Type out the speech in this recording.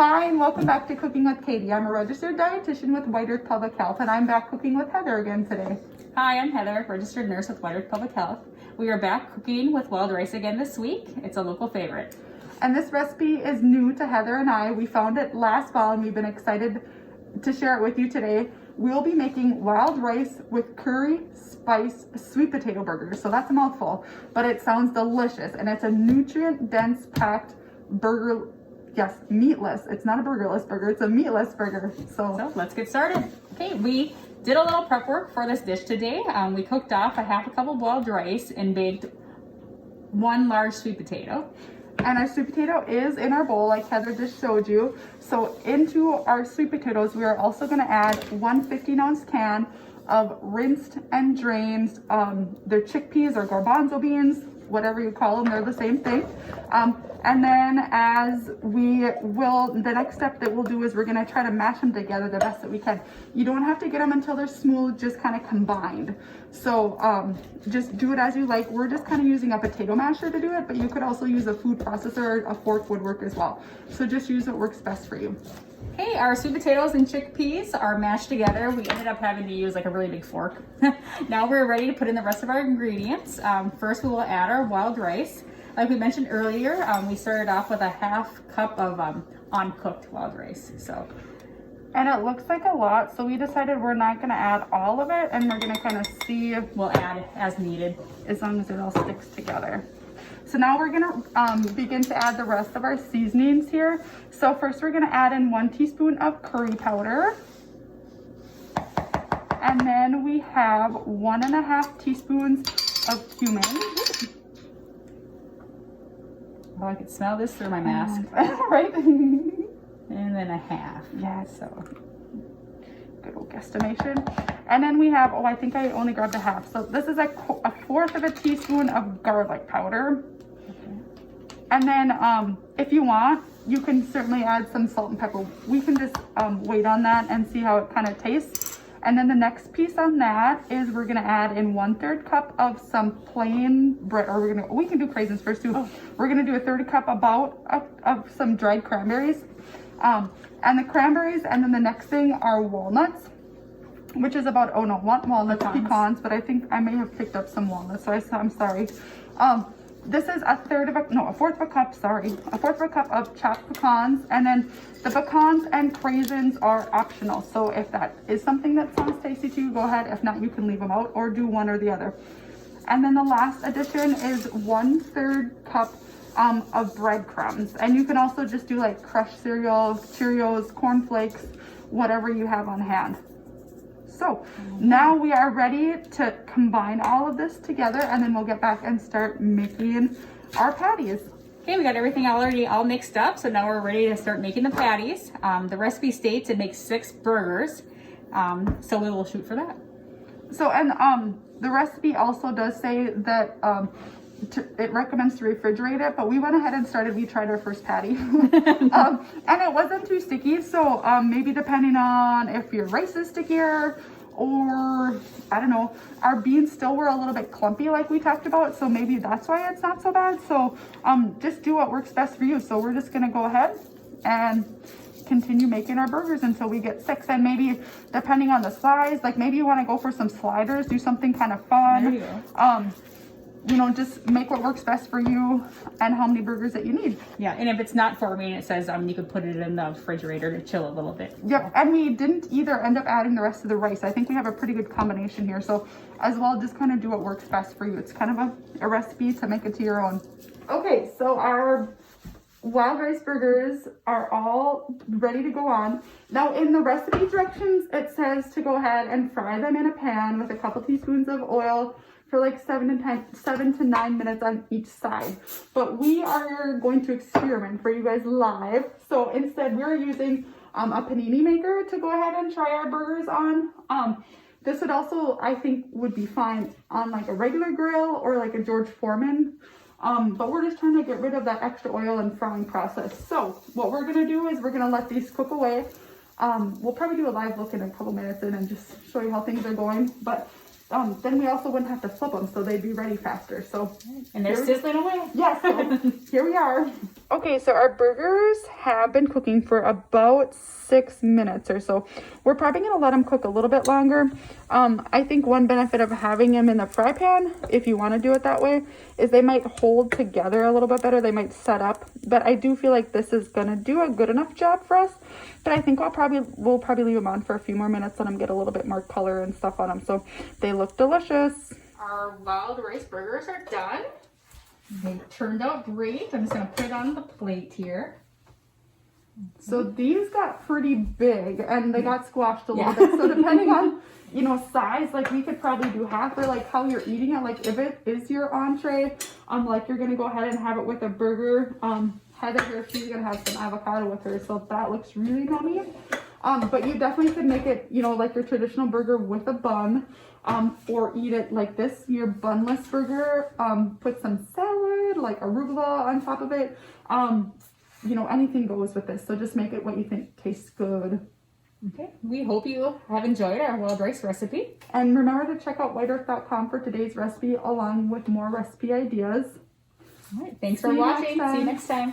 Hi, and welcome back to Cooking with Katie. I'm a registered dietitian with White Earth Public Health, and I'm back cooking with Heather again today. Hi, I'm Heather, registered nurse with White Earth Public Health. We are back cooking with wild rice again this week. It's a local favorite. And this recipe is new to Heather and I. We found it last fall, and we've been excited to share it with you today. We'll be making wild rice with curry spice sweet potato burgers. So that's a mouthful, but it sounds delicious, and it's a nutrient-dense packed burger. Yes, meatless. It's not a burgerless burger, it's a meatless burger. So let's get started. Okay, we did a little prep work for this dish today. We cooked off a half a cup of boiled rice and baked one large sweet potato. And our sweet potato is in our bowl like Heather just showed you. So into our sweet potatoes, we are also going to add 1 15-ounce can of rinsed and drained, they're chickpeas or garbanzo beans, whatever you call them, they're the same thing. And then the next step that we'll do is we're gonna try to mash them together the best that we can. You don't have to get them until they're smooth, just kind of combined. So just do it as you like. We're just kind of using a potato masher to do it, but you could also use a food processor, a fork would work as well. So just use what works best for you. Okay, our sweet potatoes and chickpeas are mashed together. We ended up having to use like a really big fork. Now we're ready to put in the rest of our ingredients. First we will add our wild rice. Like we mentioned earlier, we started off with a half cup of uncooked wild rice. And it looks like a lot, so we decided we're not gonna add all of it, and we're gonna kind of see if we'll add as needed, as long as it all sticks together. So now we're gonna begin to add the rest of our seasonings here. So first we're gonna add in 1 teaspoon of curry powder. And then we have 1.5 teaspoons of cumin. Oh, I can smell this through my mask. Right? And then a half. Yeah, so good old guesstimation. And then we have, I think I only grabbed a half. So this is a 1/4 of a teaspoon of garlic powder. Okay. And then if you want, you can certainly add some salt and pepper. We can just wait on that and see how it kind of tastes. And then the next piece on that is we're gonna add in 1/3 cup of some plain bread, or we can do craisins first too. We're gonna do a 1/3 cup of some dried cranberries. And the cranberries, and then the next thing are walnuts, which is about, walnuts, pecans, but I think I may have picked up some walnuts, so I'm sorry. This is a 1/4 of a cup, sorry. A 1/4 of a cup of chopped pecans, and then the pecans and craisins are optional. So if that is something that sounds tasty to you, go ahead. If not, you can leave them out or do one or the other. And then the last addition is 1/3 cup of breadcrumbs. And you can also just do like crushed cereal, Cheerios, cornflakes, whatever you have on hand. So now we are ready to combine all of this together, and then we'll get back and start making our patties. Okay, we got everything already all mixed up, so now we're ready to start making the patties. The recipe states it makes 6 burgers, so we will shoot for that. So, and the recipe also does say that it recommends to refrigerate it, but we went ahead and we tried our first patty. And it wasn't too sticky, so maybe depending on if your rice is stickier, or I don't know, our beans still were a little bit clumpy like we talked about, so maybe that's why it's not so bad. So just do what works best for you. So we're just gonna go ahead and continue making our burgers until we get 6. And maybe depending on the size, like maybe you want to go for some sliders, do something kind of fun. There you go. Just make what works best for you and how many burgers that you need. Yeah, and if it's not for me, it says you could put it in the refrigerator to chill a little bit. Yep, and we didn't either end up adding the rest of the rice. I think we have a pretty good combination here. So as well, just kind of do what works best for you. It's kind of a recipe to make it to your own. Okay, so our wild rice burgers are all ready to go on. Now in the recipe directions, it says to go ahead and fry them in a pan with a couple teaspoons of oil for like 7 to 9 minutes on each side. But we are going to experiment for you guys live. So instead we're using a panini maker to go ahead and try our burgers on. This would also, I think, would be fine on like a regular grill or like a George Foreman. But we're just trying to get rid of that extra oil and frying process. So what we're gonna do is we're gonna let these cook away. We'll probably do a live look in a couple minutes in and just show you how things are going. But then we also wouldn't have to flip them, so they'd be ready faster. So, And they're sizzling away. yes, so here we are. Okay, so our burgers have been cooking for about 6 minutes or so. We're probably gonna let them cook a little bit longer. I think one benefit of having them in the fry pan, if you want to do it that way, is they might hold together a little bit better. They might set up, but I do feel like this is gonna do a good enough job for us. But I think we'll probably leave them on for a few more minutes, let them get a little bit more color and stuff on them. So they look delicious. Our wild rice burgers are done. They turned out great. I'm just gonna put it on the plate here. So these got pretty big and they got squashed a little Yeah. bit. So depending on, size, like we could probably do half, or like how you're eating it. Like if it is your entree, like you're gonna go ahead and have it with a burger. Heather here, she's gonna have some avocado with her, so that looks really yummy. But you definitely could make it, like your traditional burger with a bun, or eat it like this, your bunless burger. Put some salad, like arugula on top of it. Anything goes with this. So just make it what you think tastes good. Okay, we hope you have enjoyed our wild rice recipe. And remember to check out whiteearth.com for today's recipe, along with more recipe ideas. All right, thanks for See you next watching. See you time. next time.